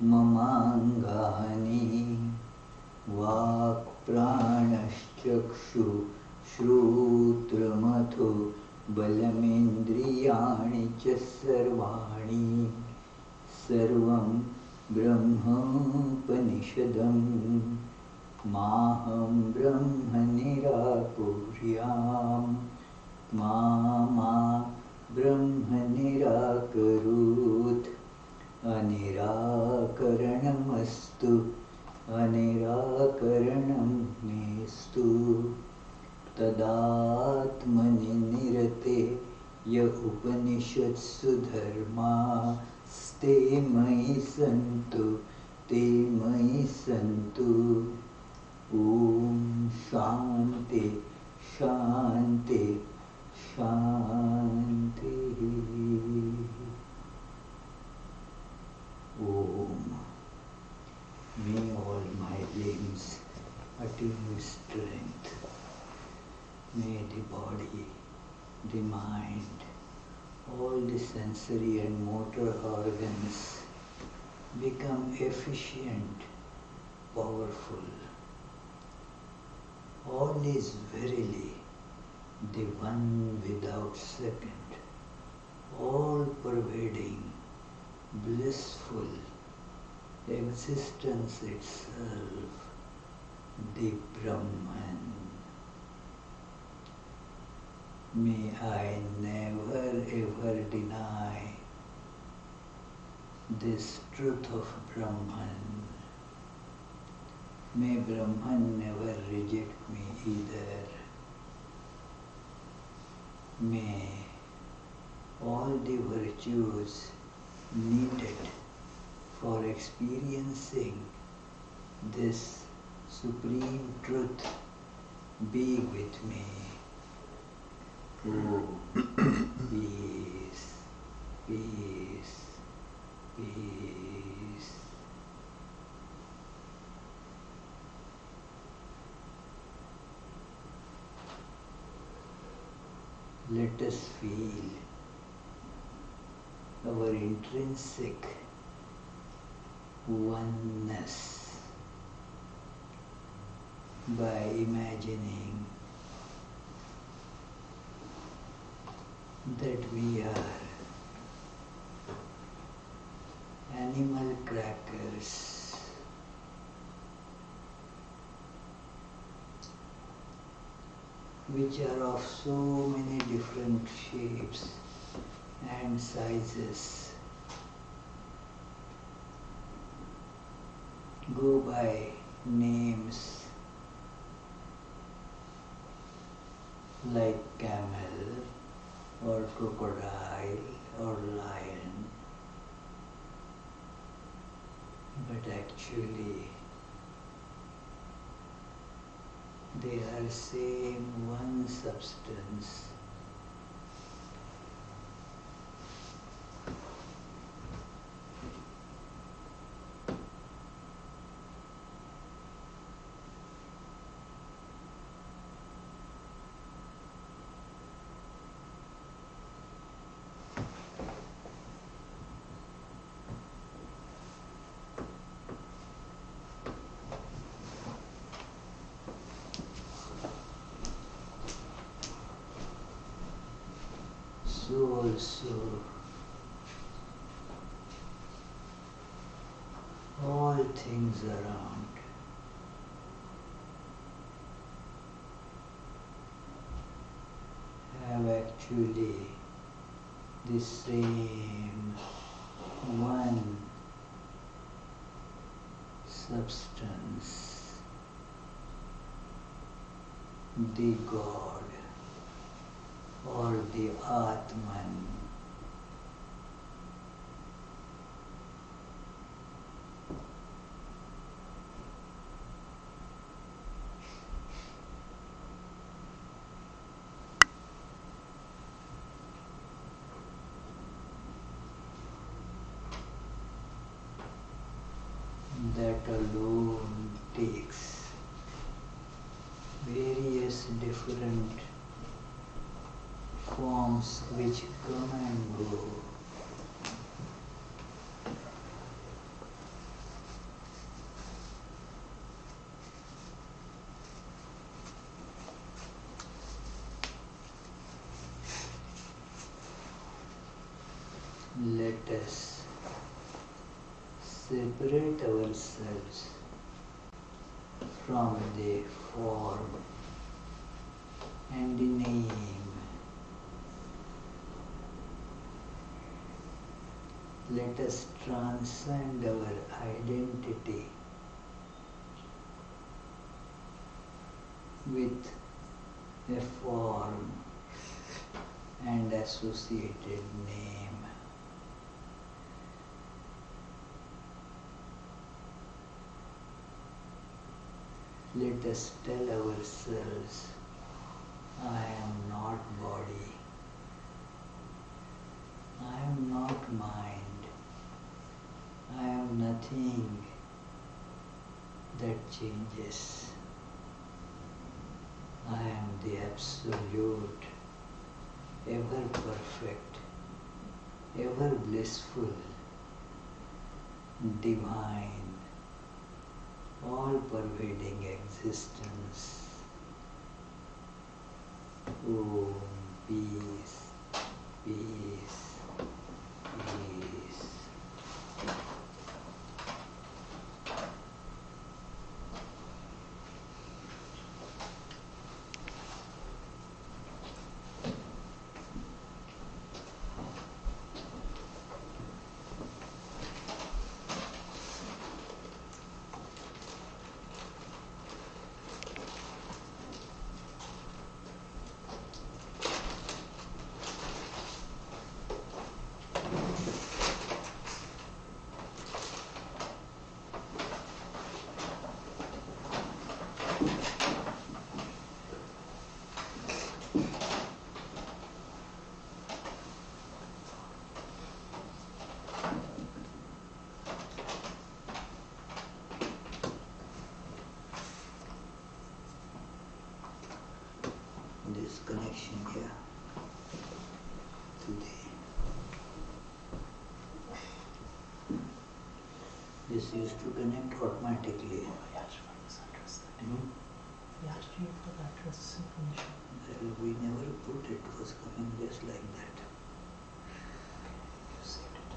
ममाङ्गानि वाक्प्राणश्चक्षु श्रोत्रमथो बलमिन्द्रियाणि च सर्वाणि सर्वं ब्रह्मोपनिषदम् माहं ब्रह्म निराकुर्याम् मा ब्रह्म निराकरोत् अनिराकरणमस्तु अनिराकरणं मेस्तु तदात्मनि निरते य उपनिषत्सु धर्मास्ते मयि सन्तु ते मयि सन्तु। ॐ शान्ति शान्ति शान्तिः। Om. May all my limbs attain strength. May the body, the mind, all the sensory and motor organs become efficient, powerful. All is verily the one without second, all pervading, blissful existence itself, the Brahman. May I never ever deny this truth of Brahman. May Brahman never reject me either. May all the virtues needed for experiencing this supreme truth be with me. Oh, peace, peace, peace. Let us feel our intrinsic oneness by imagining that we are animal crackers which are of so many different shapes and sizes, go by names like camel or crocodile or lion, but actually they are same one substance. So also all things around have actually the same one substance, the God or the Atman. That alone takes various different forms which come and go. separate ourselves from the form and the name. Let us transcend our identity with a form and associated name. Let us tell ourselves, I am not body, I am not mind, I am nothing that changes. I am the absolute, ever perfect, ever blissful, divine, all-pervading existence. Om, peace, peace, peace. This connection here today. This used to connect automatically. I asked for this address. Hmm? I asked you for the address information. Well, we never put it, was coming just like that. You saved it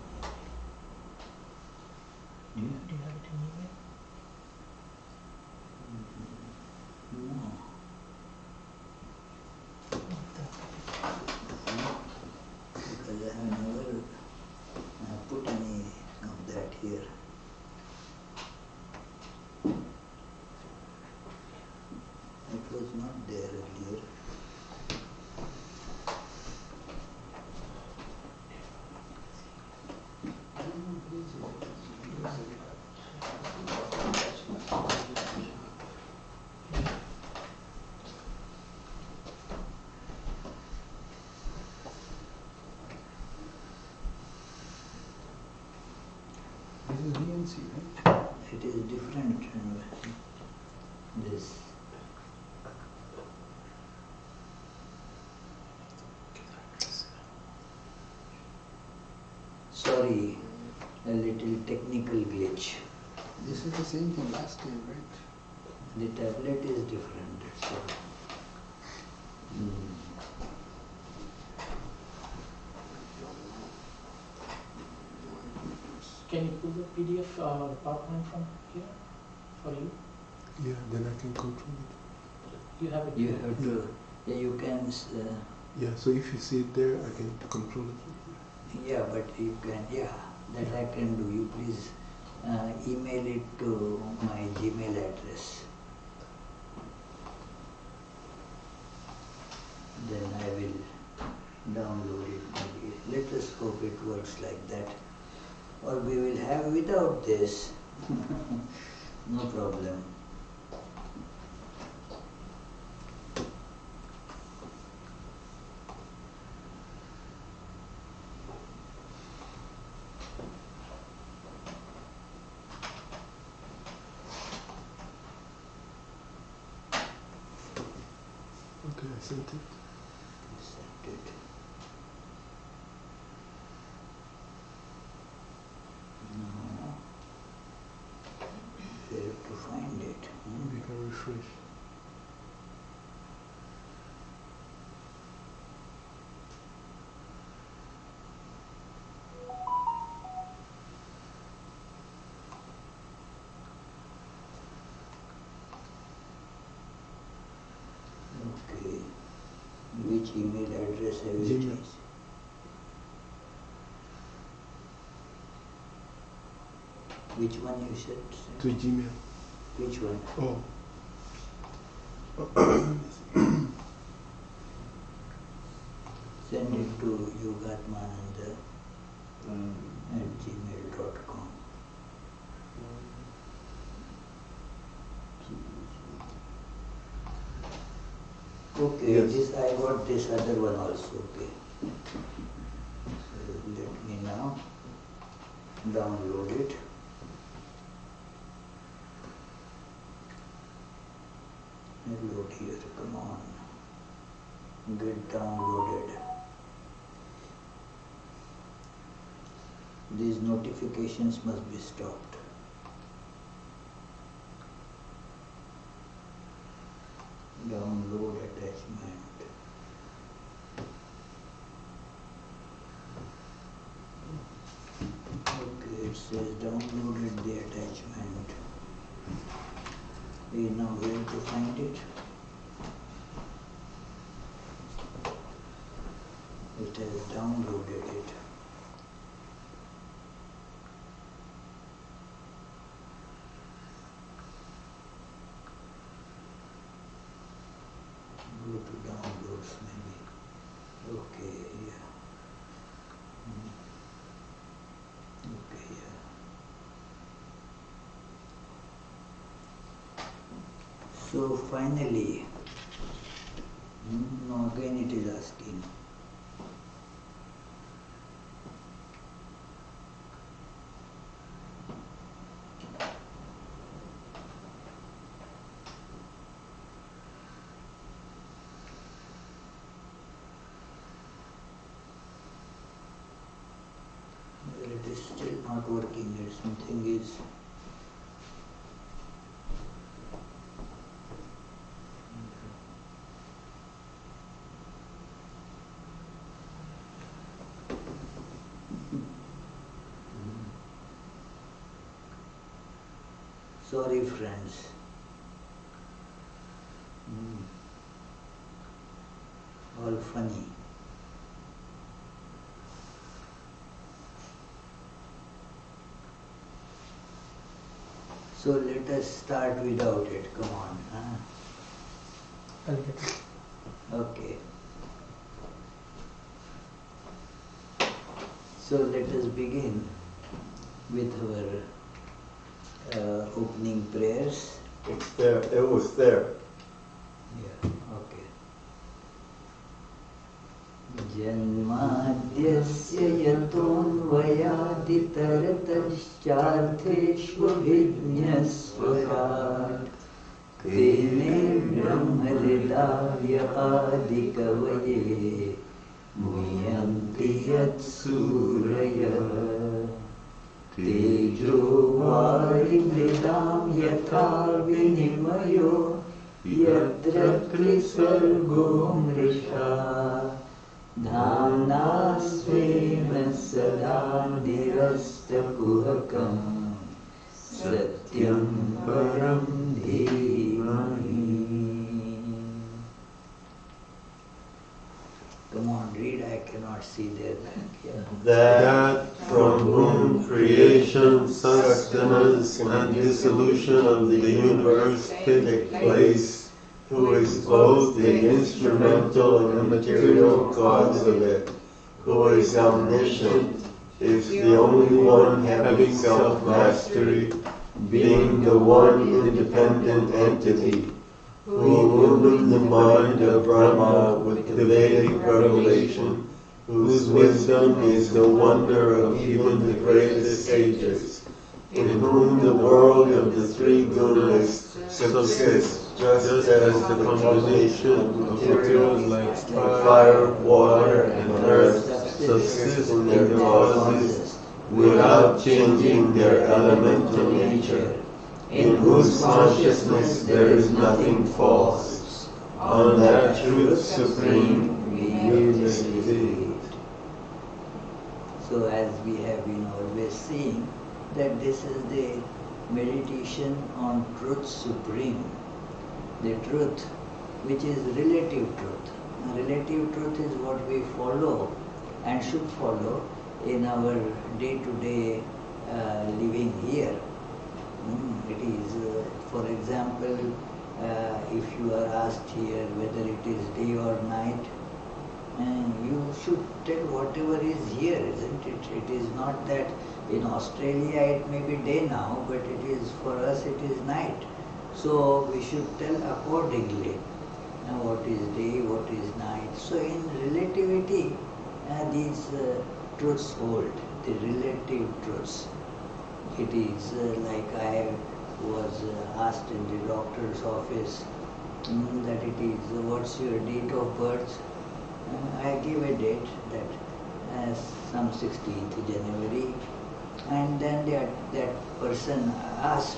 in Yeah. email. Do you have it in email? No. Because I have never put any of that here. It was not there earlier. This is DNC, right? It is different. This. Sorry, a little technical glitch. This is the same thing last time, right? The tablet is different, that's all. Can you pull the PDF PowerPoint from here for you? Yeah, then I can control it. You have it. You have to, yeah, you can, Yeah, so if you see it there, I can control it. yeah, but you can, yeah, that I can do. You please email it to my Gmail address. Then I will download it maybe. Let us hope it works like that. Or we will have without this. No problem. Okay, I sent it. Accept it. No. We have to find it. We can refresh. which email address have you Gmail. changed? Which one you said? To Gmail. Which one? Oh. Send it to Yogatmananda at gmail.com. Okay, Yes. this I got this other one also. Okay. So let me now download it. Load here, come on. Get downloaded. These notifications must be stopped. Download attachment. Okay, it says downloaded the attachment. We now where to find it? It has downloaded it. Go to downloads maybe. Okay, yeah. Okay, yeah. So finally, no, again it is asking. Well, it is still not working. There something is. Sorry, friends. All funny. So let us start without it. Come on. Huh? I'll get it. Okay. So let us begin with our opening prayers. It's there. It was there. Yeah, okay. Janmadhyasya yatonvayaditaratashchartheshvabhinyasvarat Tene brahmhridaya adikavaye muyanti yatsuraya Tejo varimridam yatha vinimayo yatra trisargo mrisha Dhamna svena sada nirastapuhakam satyam param dhimahi. Come on, read, I cannot see their back. Yeah. That from whom creation, sustenance, and dissolution of the universe take place, who is both the instrumental and material cause of it, who is omniscient, is the only one having self-mastery, being the one independent entity, who illumined the mind of Brahma with the Vedic revelation, whose wisdom is the wonder of even the greatest sages, in whom the world of the three gunas subsists, just as the combination of materials like fire, water, and earth subsist in their causes without changing their elemental nature, in whose consciousness there is nothing false. On that truth supreme we meditate. So as we have been always saying, that this is the meditation on truth supreme, the truth which is relative truth, Relative truth is what we follow and should follow in our day-to-day living here. It is, for example, if you are asked here whether it is day or night, you should tell whatever is here, isn't it? It is not that in Australia it may be day now, but it is for us it is night. So we should tell accordingly what is day, what is night. So in relativity, these truths hold, the relative truths. It is like I was asked in the doctor's office that it is, what's your date of birth? I gave a date that some 16th January, and then that person asked,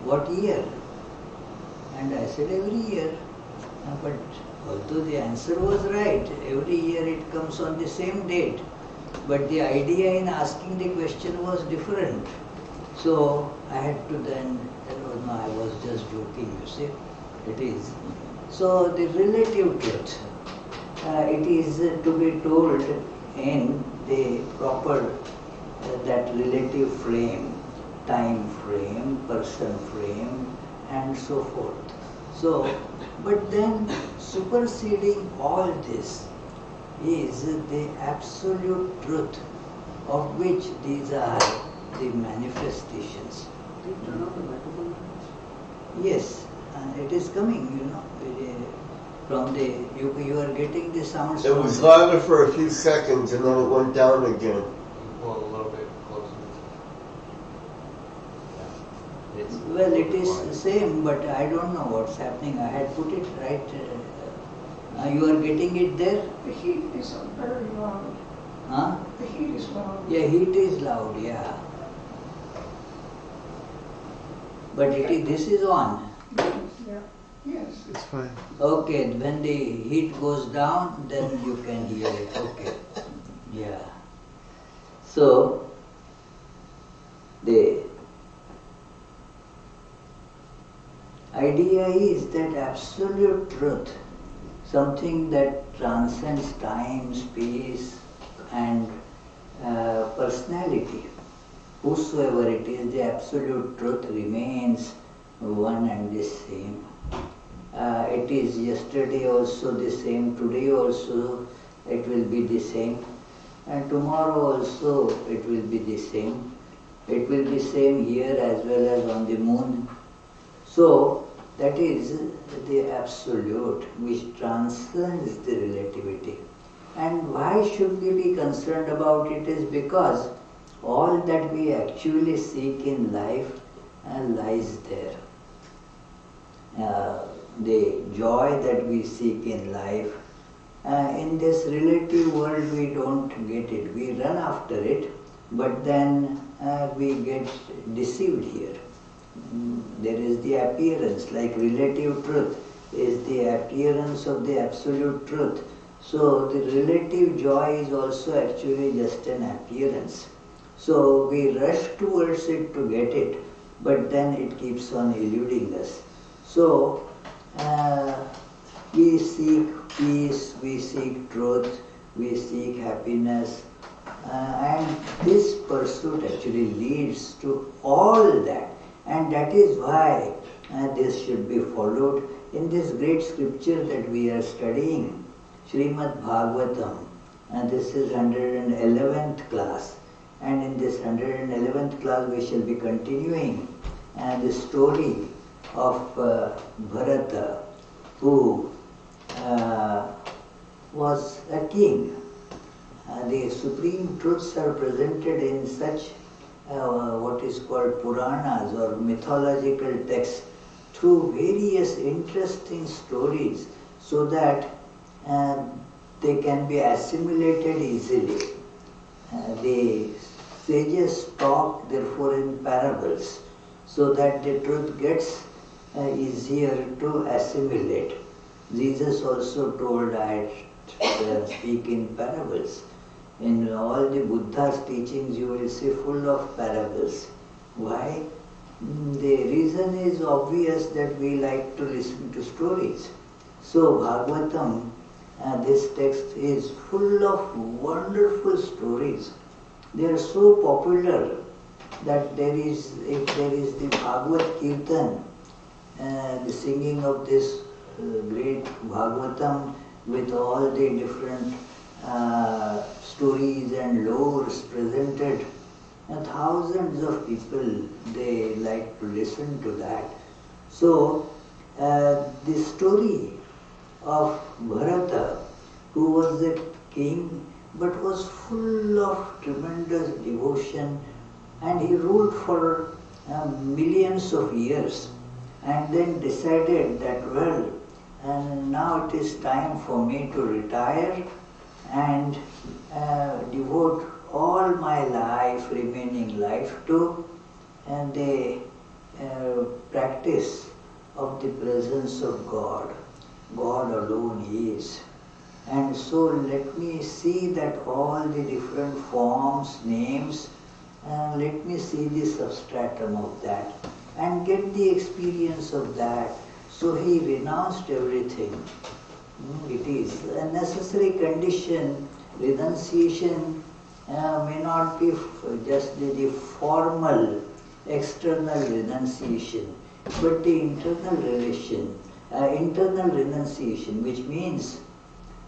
what year? And I said, every year. But although the answer was right, every year it comes on the same date, but the idea in asking the question was different. So I had to then tell, oh, no, I was just joking, you see. It is. So the relative truth, it is to be told in the proper, that relative frame, time frame, person frame, and so forth. So, but then superseding all this is the absolute truth of which these are the manifestations. Did you turn off the microphone? Yes, it is coming, from the, you are getting the sounds. It was louder for a few seconds and then it went down again. Well, a little bit closer. Yeah. Well, it is the same, but I don't know what's happening. I had put it right. You are getting it there? The heat is very loud. Huh? The heat is loud. Yeah, heat is loud, yeah. But it is, this is on. Yeah. Yes. It's fine. Okay, when the heat goes down, then you can hear it. Okay. Yeah. So, the idea is that absolute truth, something that transcends time, space, and personality. Whosoever it is, the absolute truth remains one and the same. It is yesterday also the same, today also it will be the same, and tomorrow also it will be the same. It will be same here as well as on the moon. So that is the absolute which transcends the relativity. And why should we be concerned about it is because all that we actually seek in life lies there. The joy that we seek in life, in this relative world we don't get it. We run after it, but then we get deceived here. There is the appearance, like relative truth is the appearance of the absolute truth. So the relative joy is also actually just an appearance. So we rush towards it to get it, but then it keeps on eluding us. So we seek peace, we seek truth, we seek happiness, and this pursuit actually leads to all that. And that is why this should be followed in this great scripture that we are studying, Srimad Bhagavatam. And this is 111th class. And in this 111th class we shall be continuing the story of Bharata, who was a king. The supreme truths are presented in such what is called Puranas or mythological texts through various interesting stories so that they can be assimilated easily. The sages talk therefore in parables so that the truth gets easier to assimilate. Jesus also told, I speak in parables. In all the Buddha's teachings you will see full of parables. Why? The reason is obvious that we like to listen to stories. So Bhagavatam This text is full of wonderful stories. They are so popular that if there is the Bhagavad Kirtan, the singing of this great Bhagavatam with all the different stories and lores presented, thousands of people, they like to listen to that. So, the story of Bharata, who was a king but was full of tremendous devotion, and he ruled for millions of years, and then decided that, well, and now it is time for me to retire and devote all my remaining life to the practice of the presence of God. God alone is. And so let me see that all the different forms, names, let me see the substratum of that and get the experience of that. So he renounced everything. It is a necessary condition. Renunciation may not be just the formal, external renunciation, but the internal renunciation, which means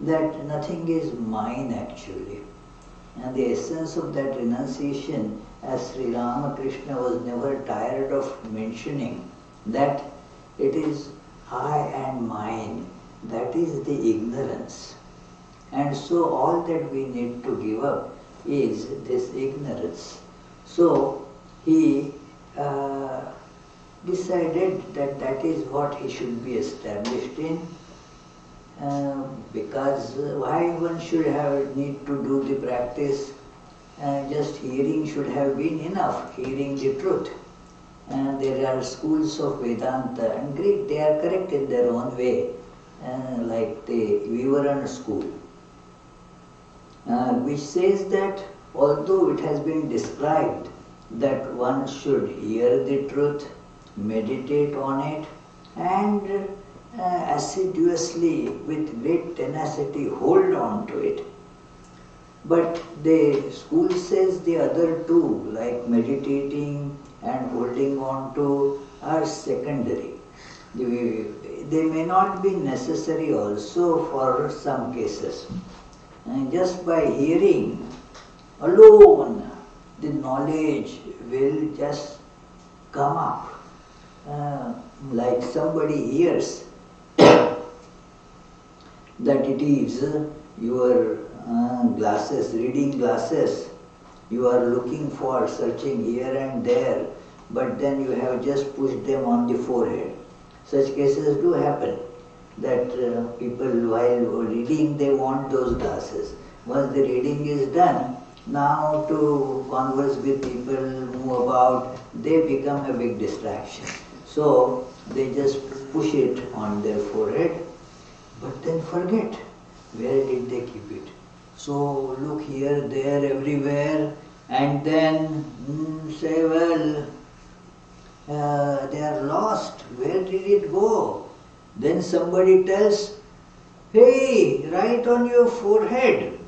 that nothing is mine actually. And the essence of that renunciation, as Sri Ramakrishna was never tired of mentioning, that it is I and mine. That is the ignorance. And so all that we need to give up is this ignorance. So he decided that that is what he should be established in, because why one should need to do the practice? Just hearing should have been enough, hearing the truth. And there are schools of Vedanta, and great, they are correct in their own way, like the Vivaran school, which says that although it has been described that one should hear the truth, meditate on it, and assiduously, with great tenacity, hold on to it. But the school says the other two, like meditating and holding on to, are secondary. They may not be necessary also for some cases. And just by hearing alone, the knowledge will just come up. Like somebody hears that it is your glasses, reading glasses, you are looking for, searching here and there, but then you have just pushed them on the forehead. Such cases do happen, that people while reading they want those glasses. Once the reading is done, now to converse with people, move about, they become a big distraction. So they just push it on their forehead, but then forget where did they keep it. So look here, there, everywhere, and then say, well, they are lost. Where did it go? Then somebody tells, hey, right on your forehead.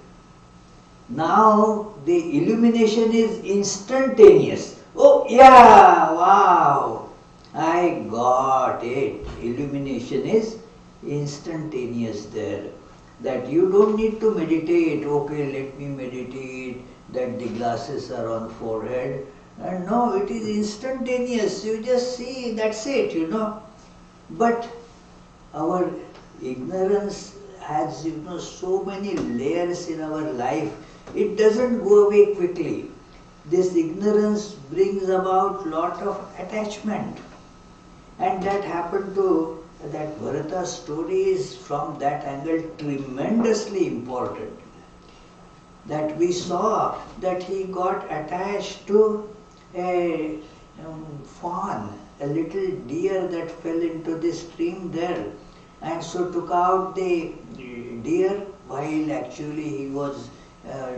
Now the illumination is instantaneous. Oh yeah, wow, I got it. Illumination is instantaneous there. That you don't need to meditate, okay, let me meditate, that the glasses are on forehead. And no, it is instantaneous. You just see, that's it, But our ignorance has, so many layers in our life. It doesn't go away quickly. This ignorance brings about lot of attachment. And that happened to that Bharata's story is from that angle tremendously important. That we saw that he got attached to a fawn, a little deer that fell into the stream there, and so took out the deer while actually he was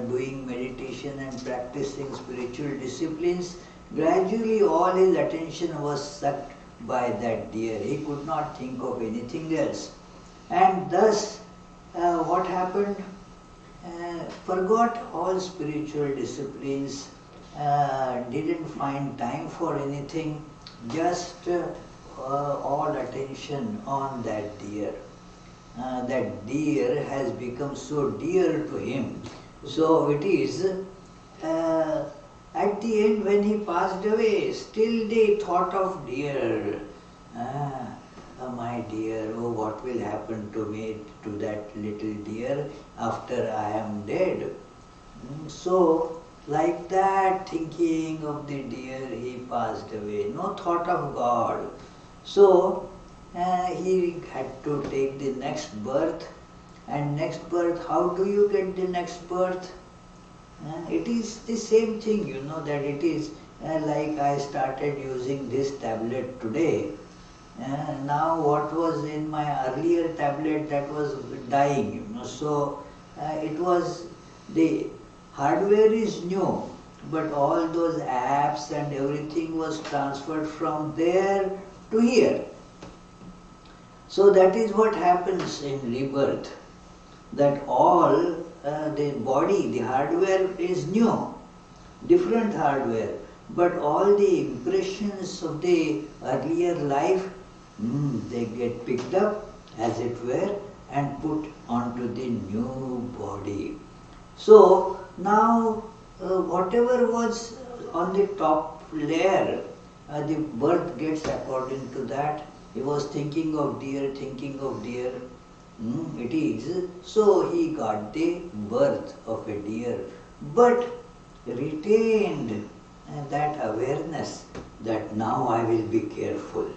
doing meditation and practicing spiritual disciplines. Gradually all his attention was sucked by that deer. He could not think of anything else. And thus what happened? Forgot all spiritual disciplines, didn't find time for anything, just all attention on that deer. That deer has become so dear to him. So it is, at the end when he passed away, still they thought of deer. My dear, oh, what will happen to me, to that little deer after I am dead? So, like that, thinking of the deer, he passed away. No thought of God. So, he had to take the next birth. And next birth, how do you get the next birth? It is the same thing, that it is like I started using this tablet today. Now what was in my earlier tablet, that was dying, So it was, the hardware is new, but all those apps and everything was transferred from there to here. So that is what happens in rebirth, that all the body, the hardware is new, different hardware, but all the impressions of the earlier life, they get picked up, as it were, and put onto the new body. So now whatever was on the top layer, the birth gets according to that. He was thinking of deer, it is. So he got the birth of a deer, but retained that awareness that now I will be careful.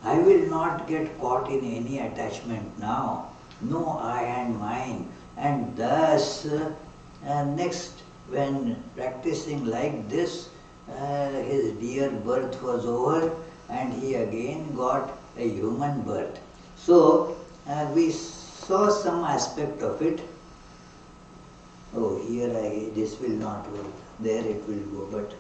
I will not get caught in any attachment now. No I and mine. And thus, next, when practicing like this, his deer birth was over and he again got a human birth. So, we saw some aspect of it. Oh, here this will not work. There it will go, but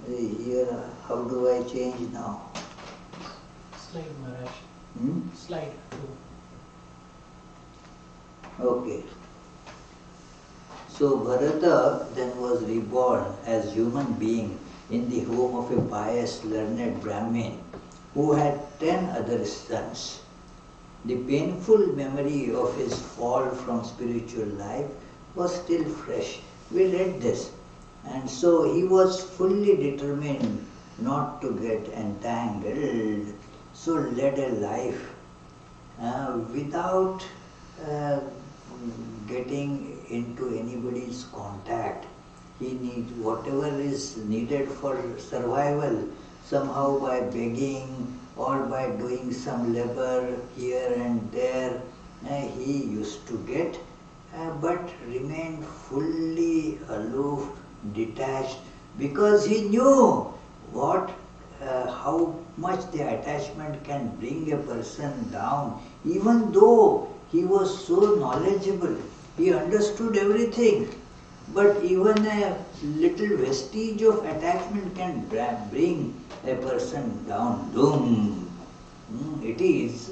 here, how do I change now? Slide, Maharaj. Slide 2. Okay. So Bharata then was reborn as human being in the home of a pious, learned Brahmin who had 10 other sons. The painful memory of his fall from spiritual life was still fresh. We read this. And so he was fully determined not to get entangled, so led a life without getting into anybody's contact. He needs whatever is needed for survival, somehow by begging or by doing some labor here and there, he used to get, but remained fully aloof, detached, because he knew how much the attachment can bring a person down. Even though he was so knowledgeable, he understood everything, but even a little vestige of attachment can bring a person down. Doom. It is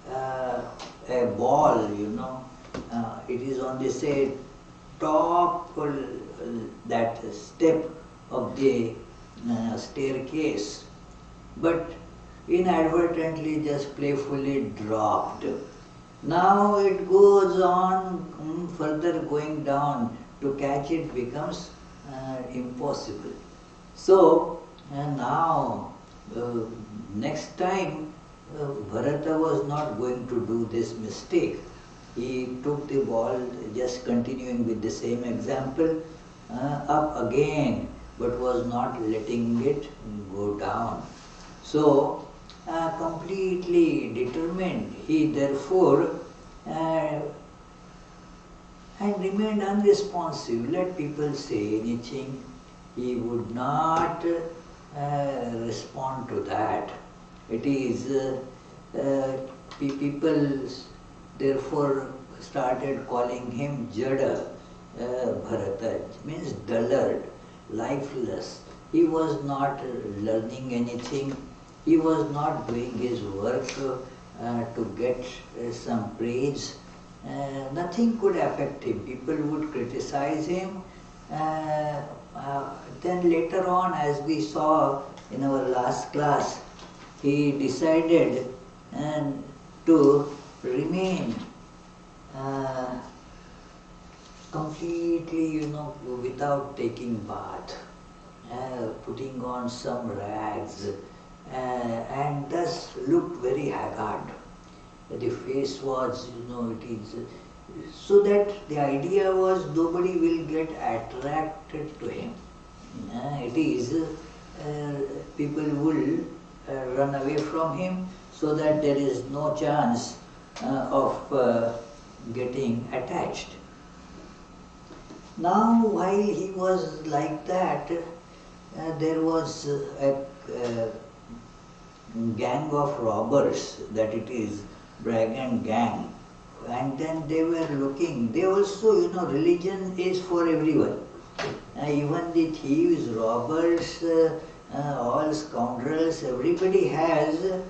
a ball, it is on the say top that step of the staircase, but inadvertently just playfully dropped. Now it goes on further going down. To catch it becomes impossible. So now next time Bharata was not going to do this mistake. He took the ball, just continuing with the same example, up again, but was not letting it go down. So, completely determined, he therefore and remained unresponsive. Let people say anything, he would not respond to that. It is, people therefore started calling him Jada. Bharata means dullard, lifeless. He was not learning anything. he was not doing his work to get some praise. Nothing could affect him. People would criticize him. Then later on, as we saw in our last class, he decided to remain completely, without taking bath, putting on some rags, and thus looked very haggard. The face was, it is, so that the idea was nobody will get attracted to him. It is, people will run away from him, so that there is no chance of getting attached. Now, while he was like that, there was a gang of robbers, that it is brigand gang, and then they were looking. They also, religion is for everyone. Even the thieves, robbers, all scoundrels, everybody has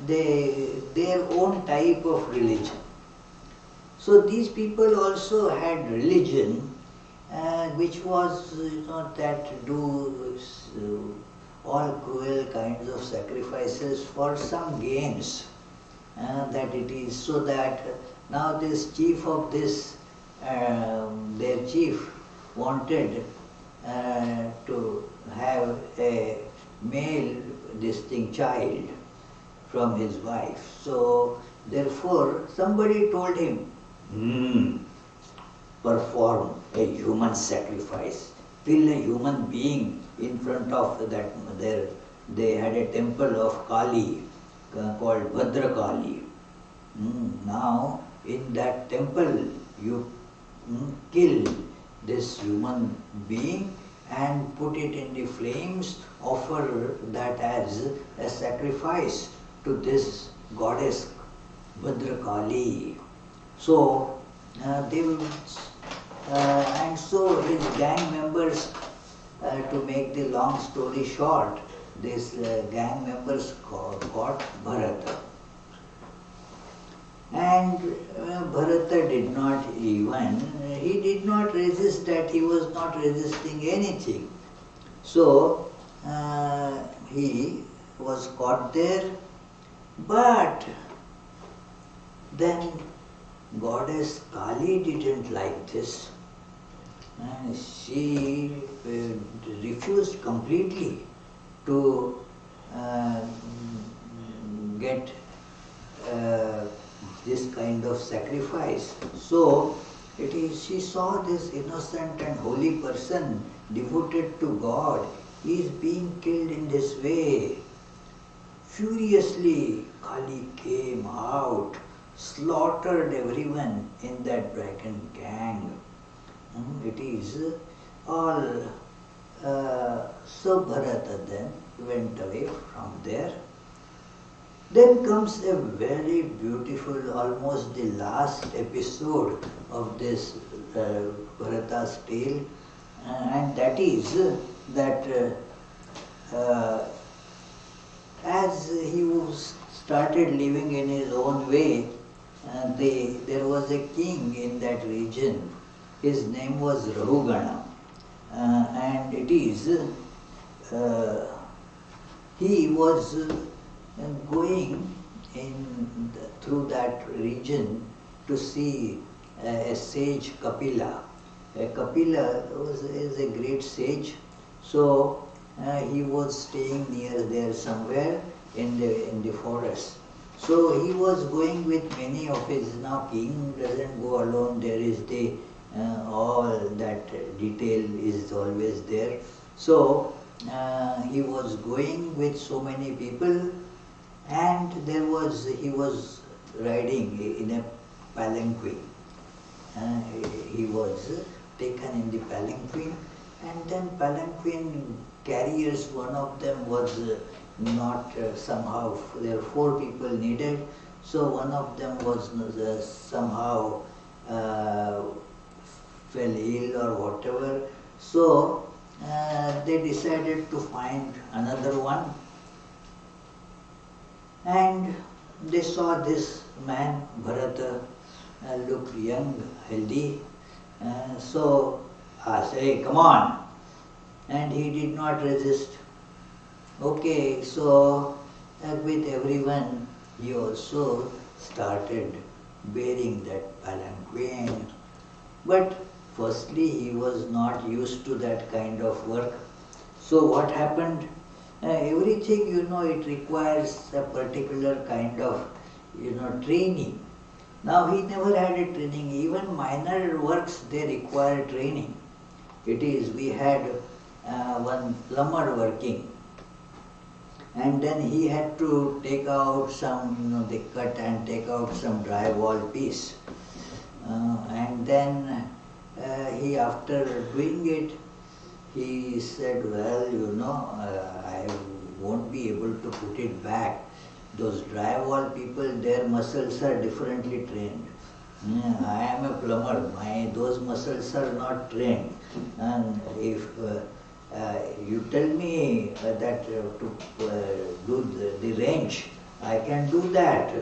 their own type of religion. So these people also had religion, which was, that do all cruel kinds of sacrifices for some gains. That it is so that now this chief of this, their chief wanted to have a male child from his wife. So therefore somebody told him, perform a human sacrifice, kill a human being in front of that. They had a temple of Kali called Bhadra Kali. Now in that temple you kill this human being and put it in the flames, offer that as a sacrifice to this goddess Bhadra Kali. So and so his gang members, to make the long story short, these gang members got Bharata. And Bharata did not resist that, he was not resisting anything. So he was caught there, but then goddess Kali didn't like this. She refused completely to get this kind of sacrifice. So she saw this innocent and holy person devoted to God is being killed in this way. Furiously, Kali came out, slaughtered everyone in that brigand gang. It is all. So Bharata then went away from there. Then comes a very beautiful, almost the last episode of this Bharata's tale, and that is that as he started living in his own way, there was a king in that region. His name was Rahugana, and it is he was going through that region to see a sage Kapila. Kapila is a great sage, so he was staying near there somewhere in the forest. So he was going with many of his. Now king doesn't go alone. There is all that detail is always there. So he was going with so many people, and he was riding in a palanquin. He was taken in the palanquin, and then palanquin carriers, one of them was not somehow, there were 4 people needed, so one of them was somehow fell ill or whatever. So they decided to find another one. And they saw this man, Bharata, looked young, healthy. So asked, hey, come on. And he did not resist. Okay, so with everyone, he also started bearing that palanquin. But firstly, he was not used to that kind of work. So what happened? Everything, it requires a particular kind of, training. Now he never had a training. Even minor works, they require training. We had one plumber working. And then he had to take out some, they cut and take out some drywall piece. And then after doing it, he said, well, I won't be able to put it back. Those drywall people, their muscles are differently trained. I am a plumber, those muscles are not trained. And if you tell me that to do the range, I can do that.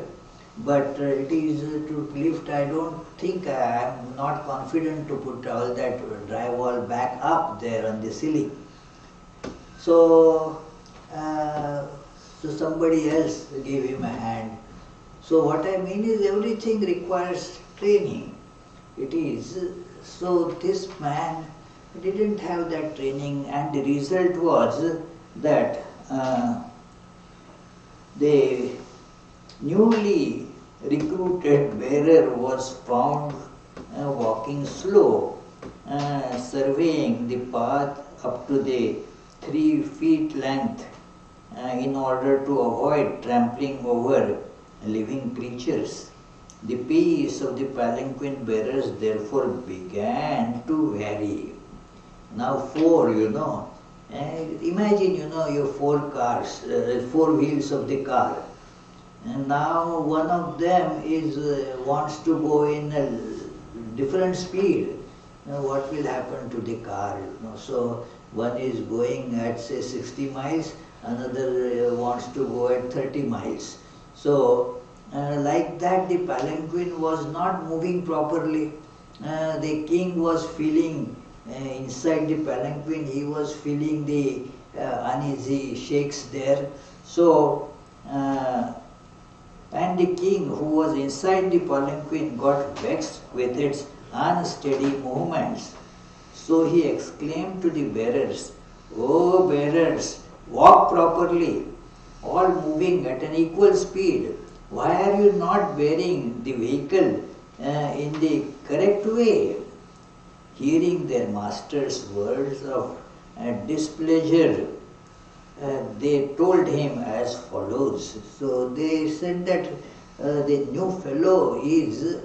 But it is to lift, I don't think, I am not confident to put all that drywall back up there on the ceiling. So somebody else gave him a hand. So what I mean is everything requires training. So this man didn't have that training, and the result was that the newly recruited bearer was found walking slow, surveying the path up to the 3 feet length in order to avoid trampling over living creatures. The pace of the palanquin bearers therefore began to vary. Now 4, imagine, your 4 cars, 4 wheels of the car. And now one of them wants to go in a different speed. What will happen to the car? So one is going at say 60 miles, another wants to go at 30 miles. So like that, the palanquin was not moving properly. The king was feeling inside the palanquin, he was feeling the uneasy shakes there. So and the king, who was inside the palanquin, got vexed with its unsteady movements. So he exclaimed to the bearers, "O bearers, walk properly, all moving at an equal speed. Why are you not bearing the vehicle in the correct way?" Hearing their master's words of displeasure, they told him as follows. So they said that the new fellow is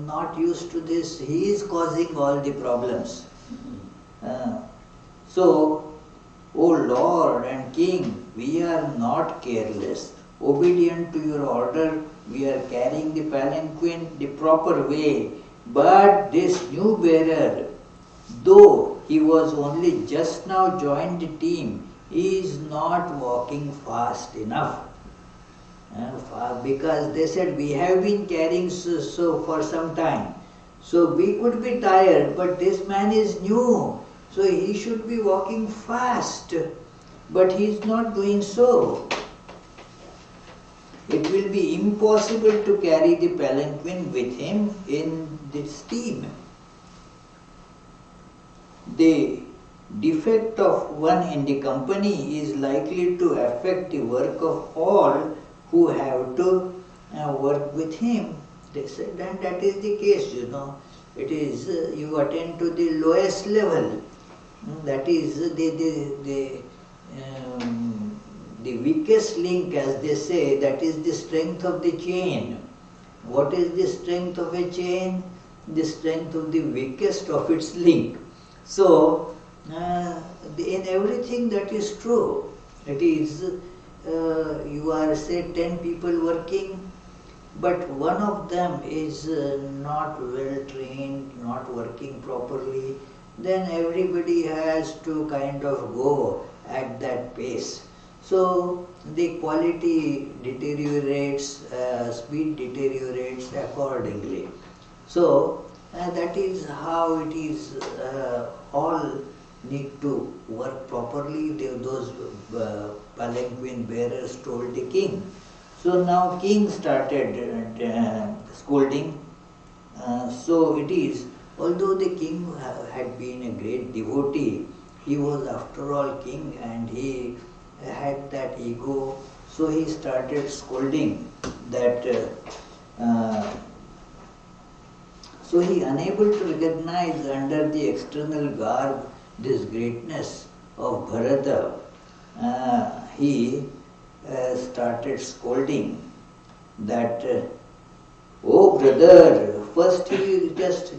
not used to this, he is causing all the problems. So, O Lord and King, we are not careless. Obedient to your order, we are carrying the palanquin the proper way. But this new bearer, though he was only just now joined the team, he is not walking fast enough. Because they said, we have been carrying so for some time. So we could be tired, but this man is new. So he should be walking fast. But he is not doing so. It will be impossible to carry the palanquin with him in this team. The defect of one in the company is likely to affect the work of all who have to work with him. They said, and that is the case, It is, you attend to the lowest level. That is the weakest link, as they say, that is the strength of the chain. What is the strength of a chain? The strength of the weakest of its link. So, in everything that is true. It is, you are say 10 people working, but one of them is not well trained, not working properly, then everybody has to kind of go at that pace. So the quality deteriorates, speed deteriorates accordingly. So that is how it is. All need to work properly. Those palanquin bearers told the king. So now king started scolding. So it is, although the king had been a great devotee, he was after all king and he had that ego. So he started scolding that so he unable to recognize under the external garb this greatness of Bharata. He started scolding that, oh brother, first he just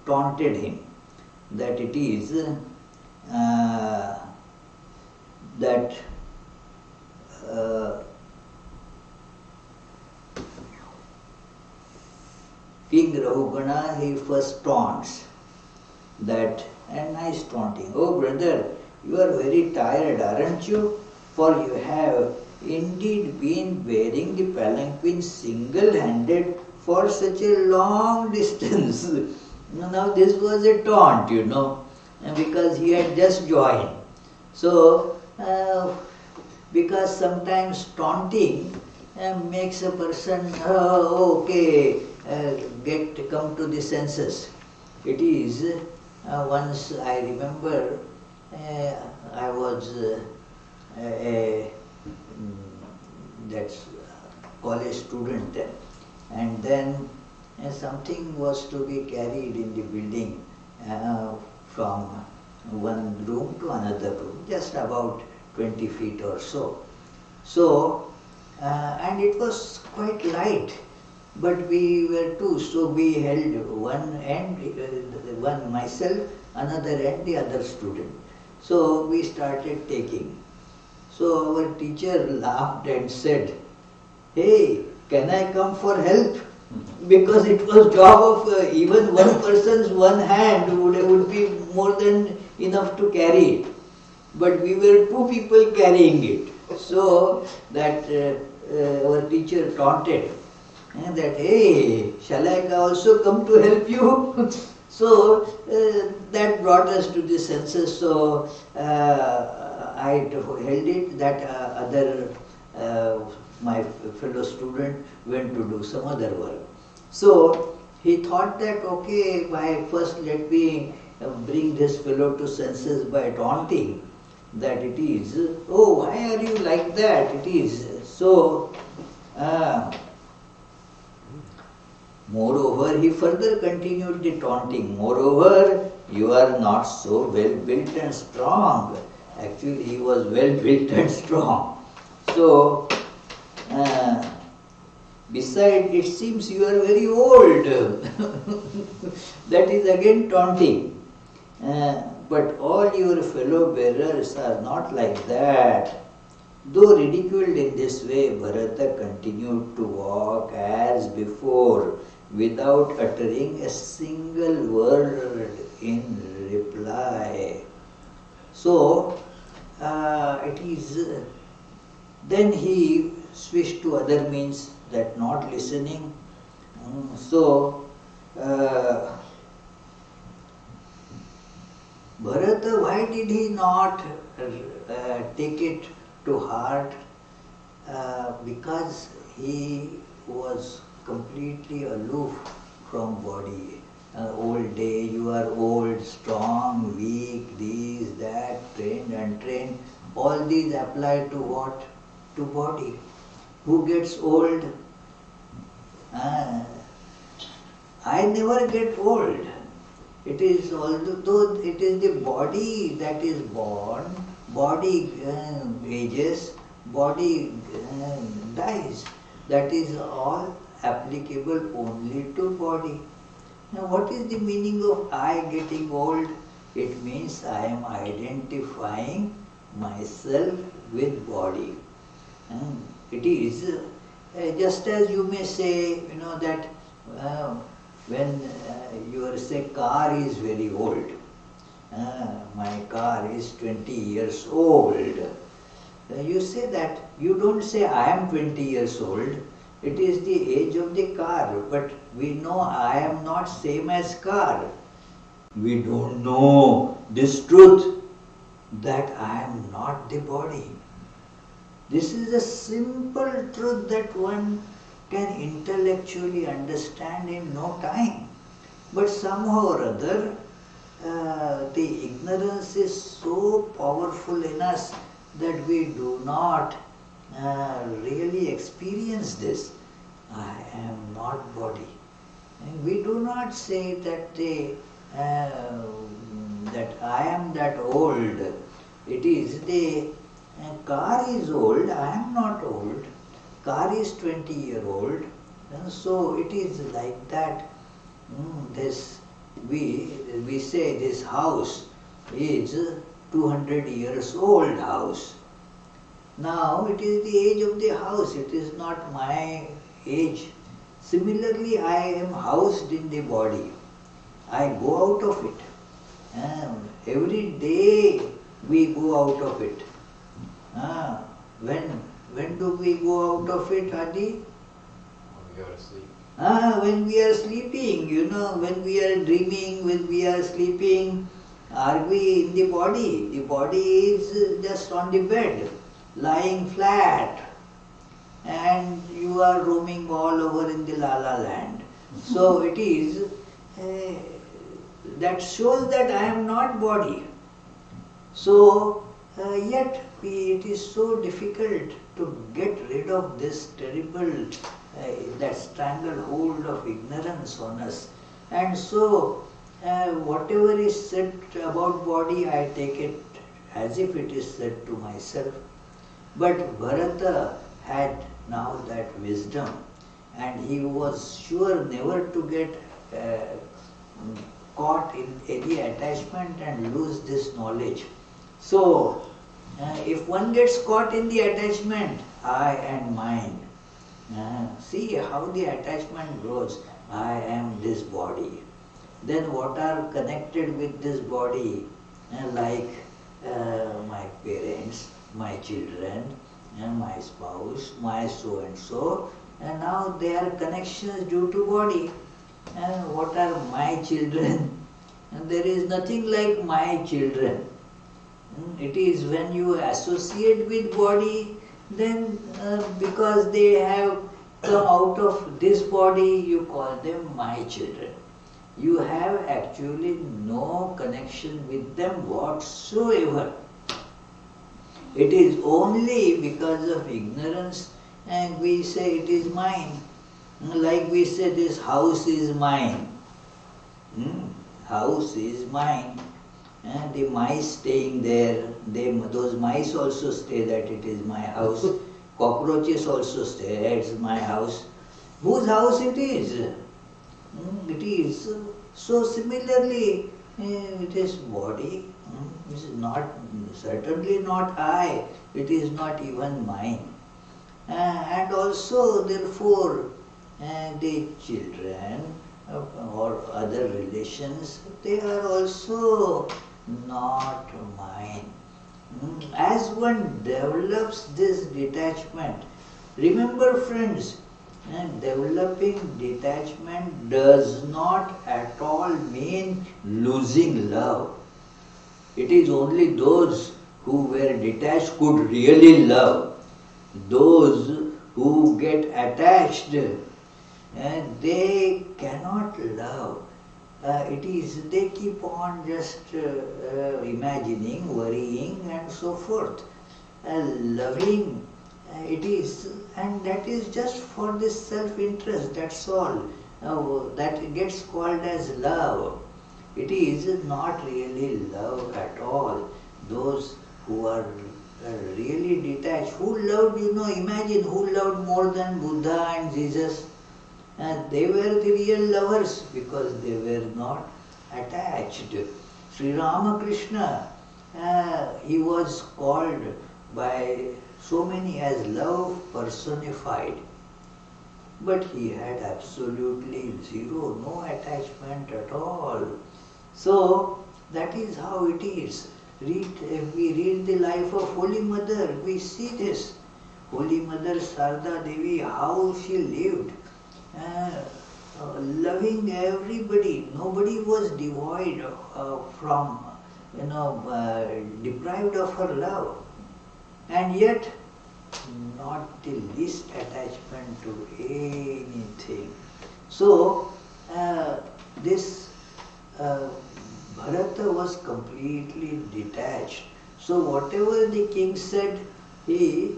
taunted him that it is that King Rahugana, he first taunts that, and nice taunting. Oh brother, you are very tired, aren't you? For you have indeed been bearing the palanquin single-handed for such a long distance. Now this was a taunt, because he had just joined. So, because sometimes taunting makes a person, come to the senses. It is, once I remember, I was that's college student, and then something was to be carried in the building from one room to another room, just about 20 feet or so. So, and it was quite light, but we were two, so we held one end, one myself, another end, the other student. So we started taking. So our teacher laughed and said, hey, can I come for help? Because it was job of even one person's one hand would be more than enough to carry it. But we were two people carrying it. So that our teacher taunted that, hey, shall I also come to help you? So that brought us to the senses. So I held it, that other my fellow student went to do some other work. So he thought that, okay, first let me bring this fellow to senses by taunting that it is, oh, why are you like that? It is. So, moreover, he further continued the taunting. Moreover, you are not so well built and strong. Actually, he was well built and strong. So, besides, it seems you are very old. That is again taunting. But all your fellow bearers are not like that. Though ridiculed in this way, Bharata continued to walk as before, without uttering a single word in reply. So, it is, then he switched to other means, that not listening. So, Bharata, why did he not take it to heart? Because he was completely aloof from body. Old day, you are old, strong, weak, these, that, trained, untrained. All these apply to what? To body. Who gets old? I never get old. It is, although it is the body that is born, body ages, body dies. That is all applicable only to body. Now what is the meaning of I getting old? It means I am identifying myself with body. It is just as you may say, that when your car is very old, my car is 20 years old, You say that, you don't say I am 20 years old, it is the age of the car, but we know I am not same as car. We don't know this truth that I am not the body. This is a simple truth that one can intellectually understand in no time. But somehow or other, the ignorance is so powerful in us that we do not really experience this. I am not body. And we do not say that that I am that old. It is the car is old, I am not old. Car is 20-year-old. And so it is like that. This we say this house is 200 years old house. Now it is the age of the house, it is not my age. Similarly, I am housed in the body. I go out of it. Every day we go out of it. When do we go out of it, Adi? When we go to sleep. When we are sleeping, when we are dreaming, when we are sleeping, are we in the body? The body is just on the bed, lying flat, and you are roaming all over in the La-La land. So it is, that shows that I am not body. So, yet it is so difficult to get rid of this terrible, that stranglehold of ignorance on us. And so, whatever is said about body, I take it as if it is said to myself. But Bharata had now that wisdom, and he was sure never to get caught in any attachment and lose this knowledge. So, if one gets caught in the attachment, I and mine, see how the attachment grows. I am this body. Then what are connected with this body, like my parents, my children, my spouse, my so and so, and now they are connections due to body. And what are my children? And there is nothing like my children. It is when you associate with body, then because they have come out of this body, you call them my children. You have actually no connection with them whatsoever. It is only because of ignorance and we say it is mine. Like we say this house is mine. House is mine. And the mice staying there, those mice also say that it is my house. Cockroaches also say it's my house. Whose house it is? It is. So similarly, this body is not, certainly not I. It is not even mine. And also, therefore, the children or other relations, they are also not mine. As one develops this detachment, remember friends, developing detachment does not at all mean losing love. It is only those who were detached could really love. Those who get attached, they cannot love. They keep on just imagining, worrying and so forth. Loving, it is, and that is just for this self-interest, that's all. That gets called as love. It is not really love at all. Those who are really detached, who loved, imagine who loved more than Buddha and Jesus. They were the real lovers because they were not attached. Sri Ramakrishna, he was called by so many as love personified. But he had absolutely zero, no attachment at all. So that is how it is. If we read the life of Holy Mother, we see this. Holy Mother Sarda Devi, how she lived, loving everybody. Nobody was devoid from, deprived of her love. And yet, not the least attachment to anything. So, this Bharata was completely detached. So whatever the king said, he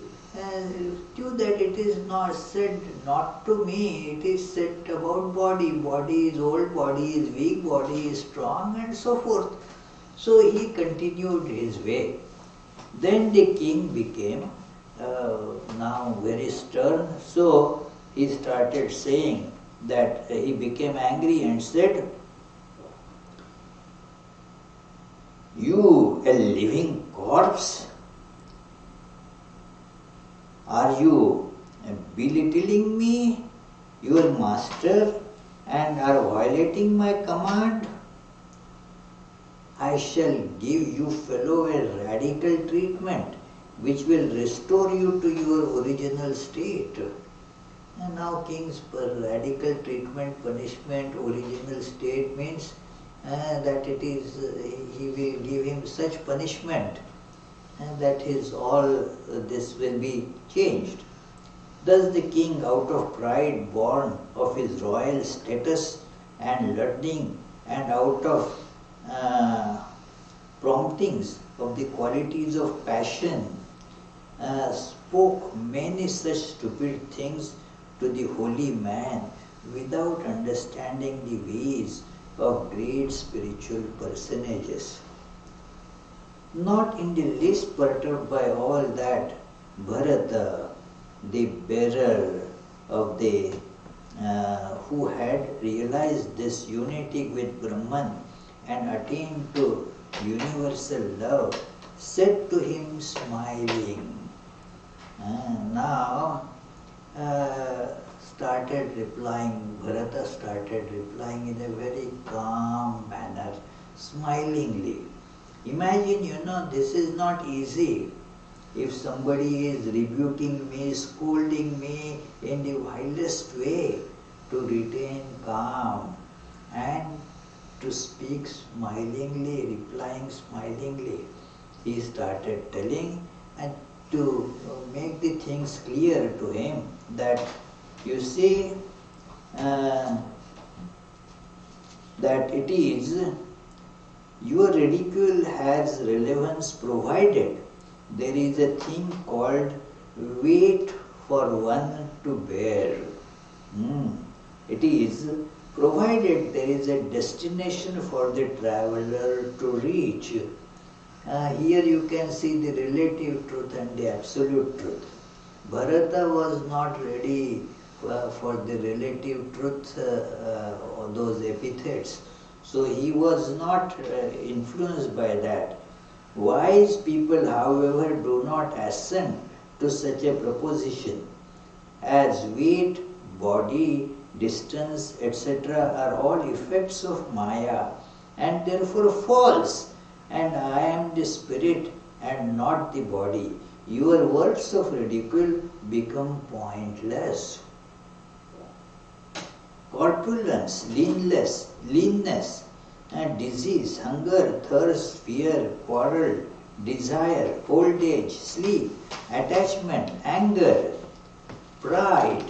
knew that it is not said not to me, it is said about body. Body is old, body is weak, body is strong, and so forth. So he continued his way. Then the king became now very stern. So he started saying that he became angry and said, "You, a living corpse, are you belittling me, your master, and are violating my command? I shall give you fellow a radical treatment which will restore you to your original state." And now king's radical treatment, punishment, original state means that it is, he will give him such punishment that his all this will be changed. Thus the king, out of pride born of his royal status and learning, and out of promptings of the qualities of passion, spoke many such stupid things to the holy man without understanding the ways of great spiritual personages. Not in the least perturbed by all that, Bharata, the bearer of the who had realized this unity with Brahman and attained to universal love, said to him smiling. Now started replying, Bharata started replying in a very calm manner, smilingly. Imagine, this is not easy. If somebody is rebuking me, scolding me in the wildest way, to retain calm and to speak smilingly, replying smilingly. He started telling, and to make the things clear to him, that you see that it is your ridicule has relevance provided there is a thing called weight for one to bear. It is provided there is a destination for the traveler to reach. Here you can see the relative truth and the absolute truth. Bharata was not ready for the relative truth or those epithets. So he was not influenced by that. Wise people, however, do not assent to such a proposition, as weight, body, distance, etc. are all effects of Maya and therefore false, and I am the spirit and not the body. Your words of ridicule become pointless. Corpulence, leanness, and disease, hunger, thirst, fear, quarrel, desire, old age, sleep, attachment, anger, pride,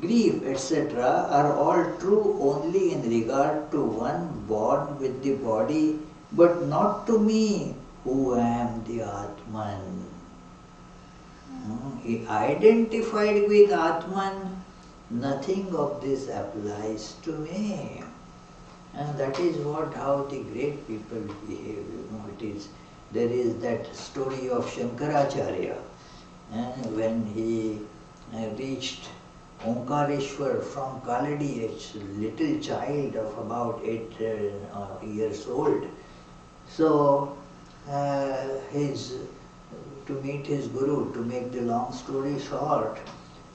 grief, etc. are all true only in regard to one born with the body, but not to me, who am the Atman. He identified with Atman, nothing of this applies to me. And that is how the great people behave. There is that story of Shankaracharya, when he reached Omkareshwar from Kaladi, a little child of about 8 years old. So, to meet his guru, to make the long story short,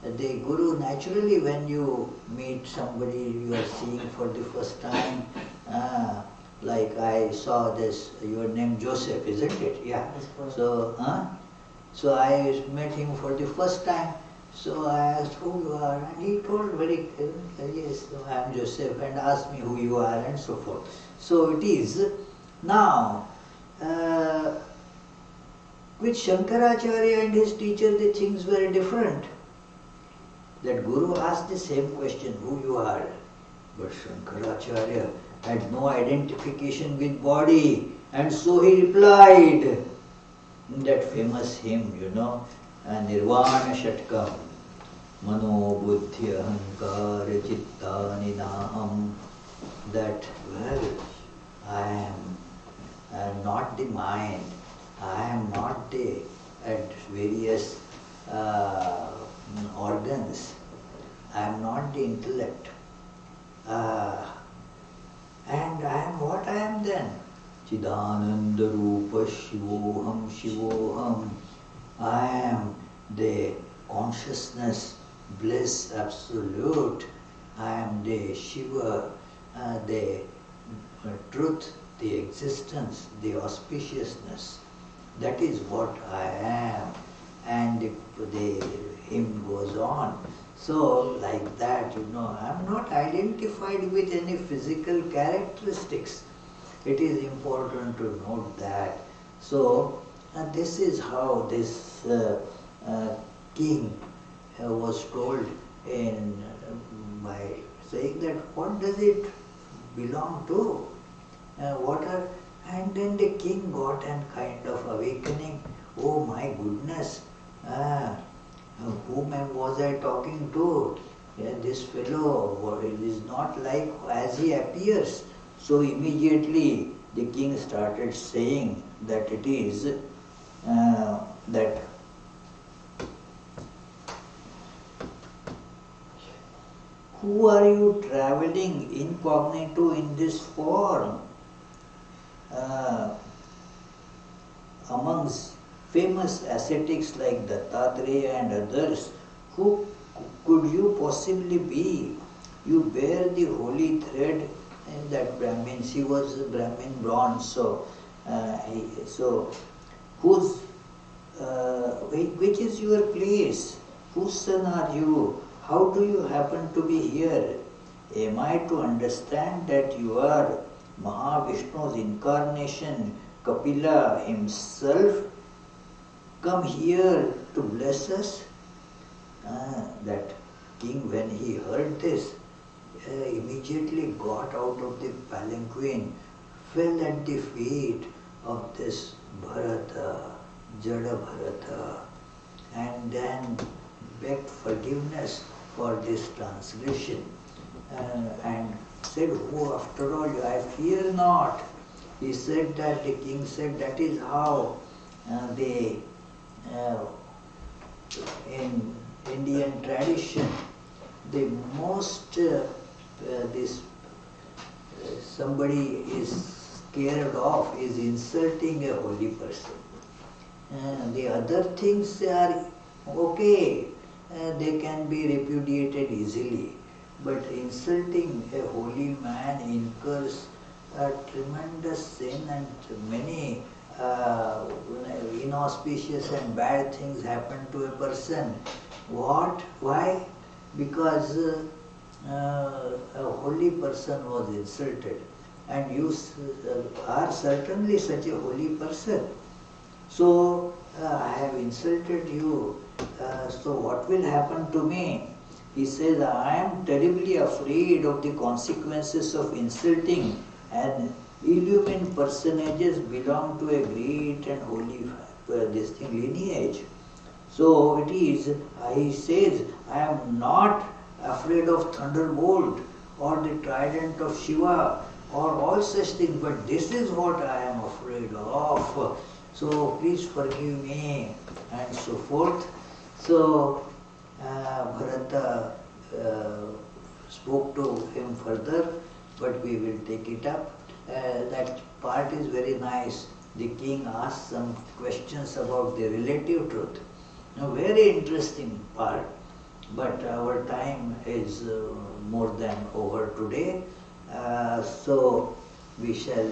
the guru, naturally when you meet somebody you are seeing for the first time, Like I saw this, your name Joseph, isn't it? Yeah. So, so I met him for the first time. So I asked who you are, and he told very clearly, yes, I am Joseph, and asked me who you are, and so forth. So it is. Now, with Shankaracharya and his teacher, the things were different. That Guru asked the same question, who you are. But Shankaracharya had no identification with body, and so he replied in that famous hymn, Nirvana Shatkam, Mano Buddhi Ahankara Chittani Naham, that, well, I am not the mind, I am not the at various organs, I am not the intellect, and I am what I am then. Chidananda Rupa Shivoham Shivoham. I am the consciousness, bliss, absolute. I am the Shiva, the truth, the existence, the auspiciousness. That is what I am. And the hymn goes on. So, like that, I am not identified with any physical characteristics. It is important to note that. So, this is how this king was told by saying that what does it belong to? And then the king got a kind of awakening. Oh my goodness, whom was I talking to? This fellow is not like as he appears. So immediately the king started saying that it is that who are you traveling incognito in this form? Amongst famous ascetics like Dattatreya and others, who could you possibly be? You bear the holy thread, and that Brahmin, she was a Brahmin born, so which is your place? Whose son are you? How do you happen to be here? Am I to understand that you are Mahavishnu's incarnation, Kapila himself, come here to bless us? That king, when he heard this, immediately got out of the palanquin, fell at the feet of this Bharata, Jada Bharata, and then begged forgiveness for this transgression, and said, oh, after all, I fear not. He said that, the king said, that is how in Indian tradition, the most somebody is scared of is insulting a holy person. The other things are okay, they can be repudiated easily, but insulting a holy man incurs a tremendous sin, and many inauspicious and bad things happen to a person. What? Why? Because a holy person was insulted, and you are certainly such a holy person. So I have insulted you, so what will happen to me? He says, I am terribly afraid of the consequences of insulting, and illumined personages belong to a great and holy lineage. So it is, he says, I am not afraid of thunderbolt or the trident of Shiva or all such things, but this is what I am afraid of. So please forgive me, and so forth. So Bharata spoke to him further, but we will take it up. That part is very nice. The king asked some questions about the relative truth. A very interesting part. But our time is more than over today. So we shall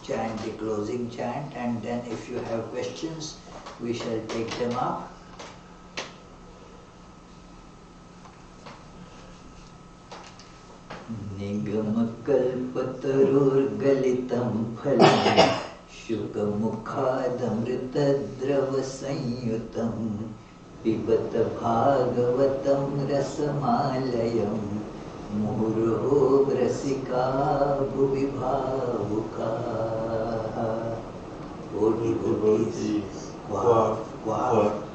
chant the closing chant, and then if you have questions, we shall take them up. निगमकल्पतरुर्गलितं फलं शुकमुखादमृतद्रवसंयुतं पिबत भागवतं रसमालयं मुहुर्हो रसिका भुवि भावुकाः devotees quaff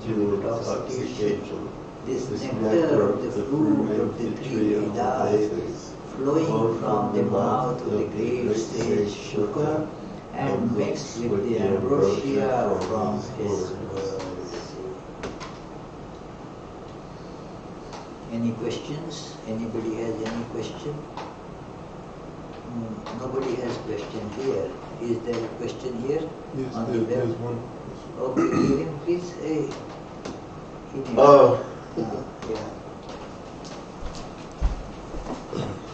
to intoxication this nectar of the fruit of the three Vedas, flowing from the mouth of the great sage Shuka and mixed with the ambrosia from his words. Any questions? Anybody has any question? Nobody has question here. Is there a question here? Yes, on the there's left? one. Okay, give him please. Hey. Yeah.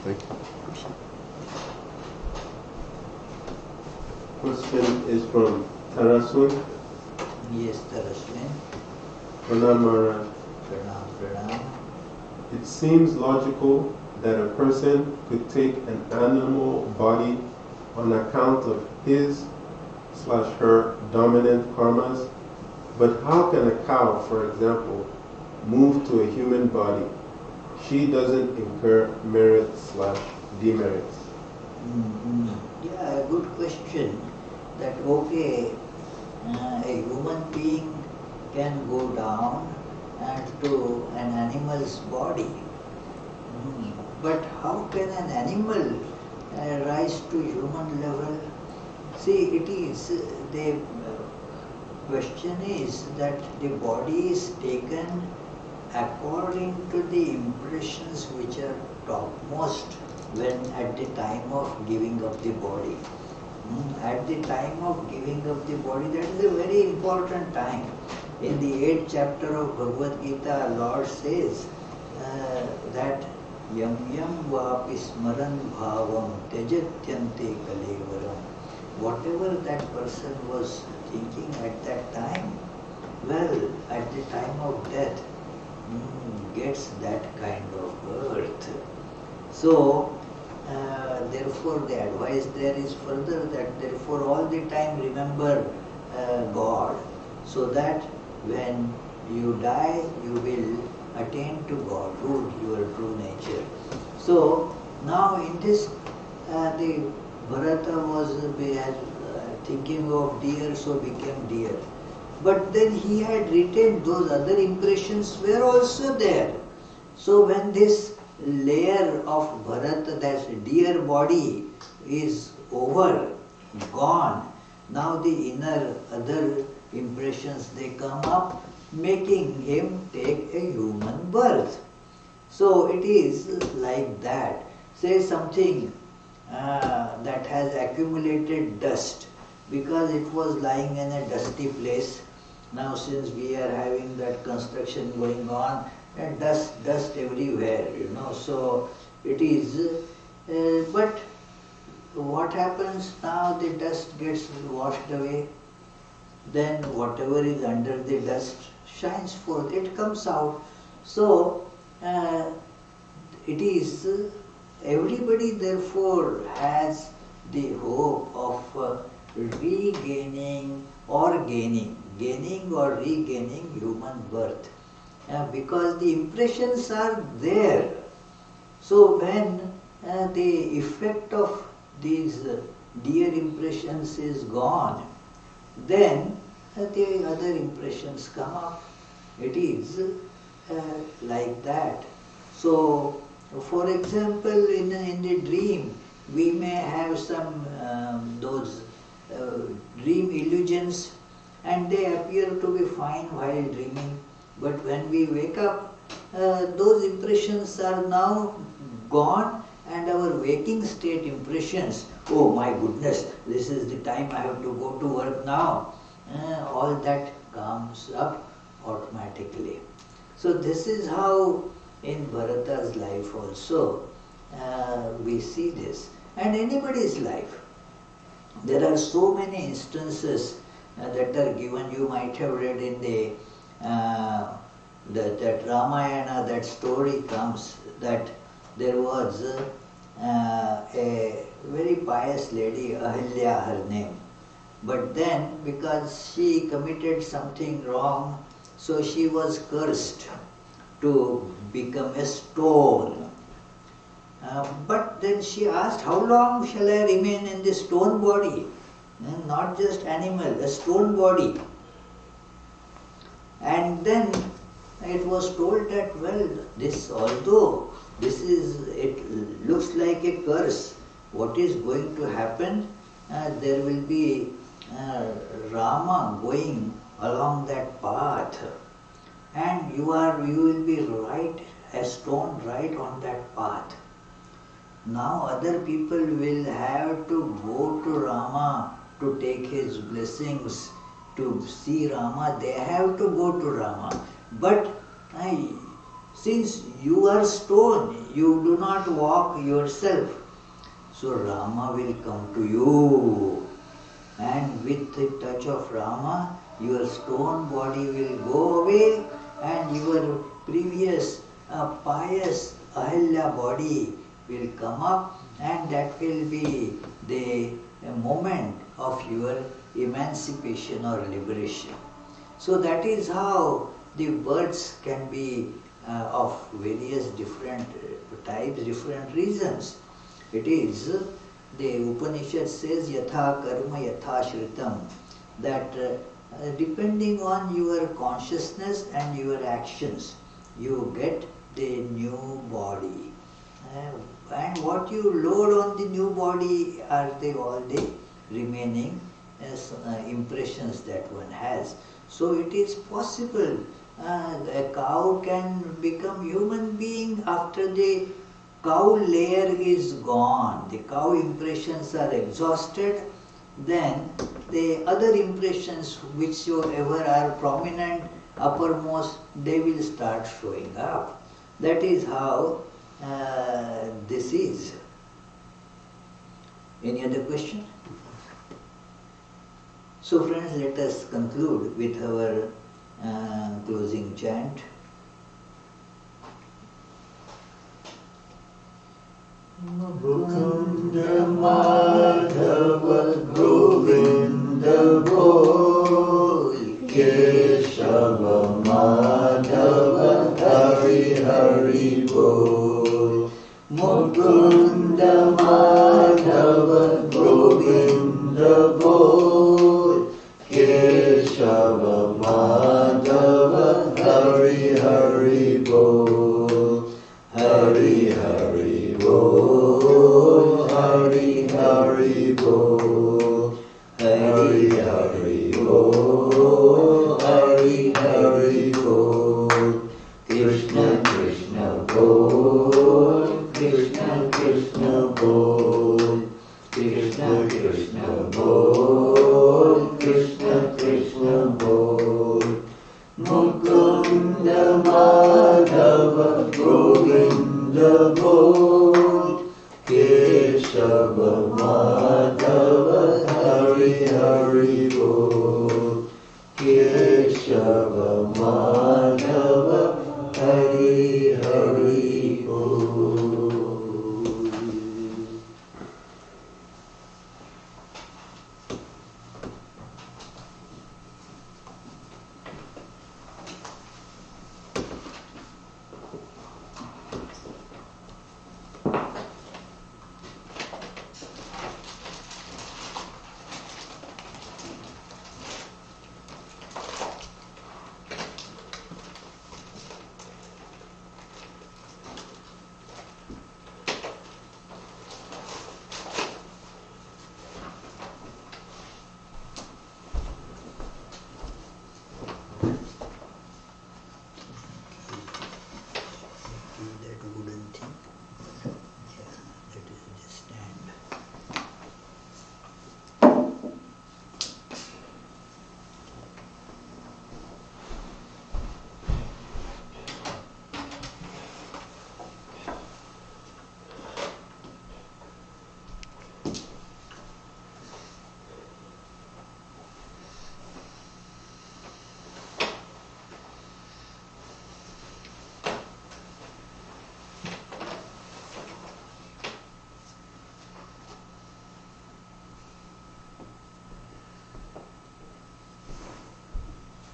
Thank you. Question is from Taraswin. Yes, Taraswin. Pranam Maharaj. Pranam. It seems logical that a person could take an animal body on account of his/her dominant karmas, but how can a cow, for example, move to a human body? She doesn't incur merit/demerits. Yeah, good question. That okay, a human being can go down and to an animal's body. But how can an animal rise to human level? See, it is, the question is that the body is taken according to the impressions which are topmost when at the time of giving up the body. At the time of giving up the body, that is a very important time. In the 8th chapter of Bhagavad Gita, Lord says that yam yam vapi smaran bhavam tyajatyante kalevaram. Whatever that person was thinking at that time, well, at the time of death, gets that kind of birth. So, therefore the advice there is further that therefore all the time remember God, so that when you die you will attain to Godhood, your true nature. So now in this the Bharata was thinking of deer, so became deer. But then he had retained those other impressions were also there. So when this layer of Bharata, that deer body, is over, gone, now the inner other impressions they come up, making him take a human birth. So it is like that. Say something that has accumulated dust because it was lying in a dusty place. Now since we are having that construction going on, and dust everywhere, so it is, but what happens now? The dust gets washed away, then whatever is under the dust shines forth, it comes out. So it is, everybody therefore has the hope of regaining or gaining or regaining human birth. Because the impressions are there. So when the effect of these dear impressions is gone, then the other impressions come up. It is like that. So, for example, in the dream, we may have some those dream illusions, and they appear to be fine while dreaming. But when we wake up, those impressions are now gone, and our waking state impressions, oh my goodness, this is the time I have to go to work now, all that comes up automatically. So this is how in Bharata's life also we see this. and anybody's life. There are so many instances that are given. You might have read in that Ramayana, that story comes that there was a very pious lady, Ahilya her name. But then, because she committed something wrong, so she was cursed to become a stone. But then she asked, how long shall I remain in this stone body? Not just animal, a stone body. And then it was told that, well, although it looks like a curse, what is going to happen? There will be Rama going along that path, and you will be a stone right on that path. Now other people will have to go to Rama to take his blessings, to see Rama. They have to go to Rama. But since you are stone, you do not walk yourself, so Rama will come to you. And with the touch of Rama, your stone body will go away, and your previous pious Ahilya body will come up, and that will be the moment of your emancipation or liberation. So that is how the birds can be of various different types, different reasons. It is, the Upanishad says, yatha karma yatha shritam, that depending on your consciousness and your actions, you get the new body. And what you load on the new body are all the remaining impressions that one has. So it is possible a cow can become human being after the cow layer is gone. The cow impressions are exhausted, then the other impressions whichever are prominent, uppermost, they will start showing up. That is how this is. Any other question? So friends, let us conclude with our closing chant. Mukunda Madhava Govinda Bol, Keshava Madhava Hari Hari Bol. Mukunda Madhava Govinda Bol, Keshava Madhava Hari Hari Bol. Hari Hari Bol, Hari Hari Bol, Hari Hari Bol, Hari Hari Bol. Krishna Krishna Bol, Krishna Krishna Bol, Krishna Krishna Bol, Krishna Krishna Bol. Mukunda Madhava Govinda Bol, Keshava Madhava Hari Hari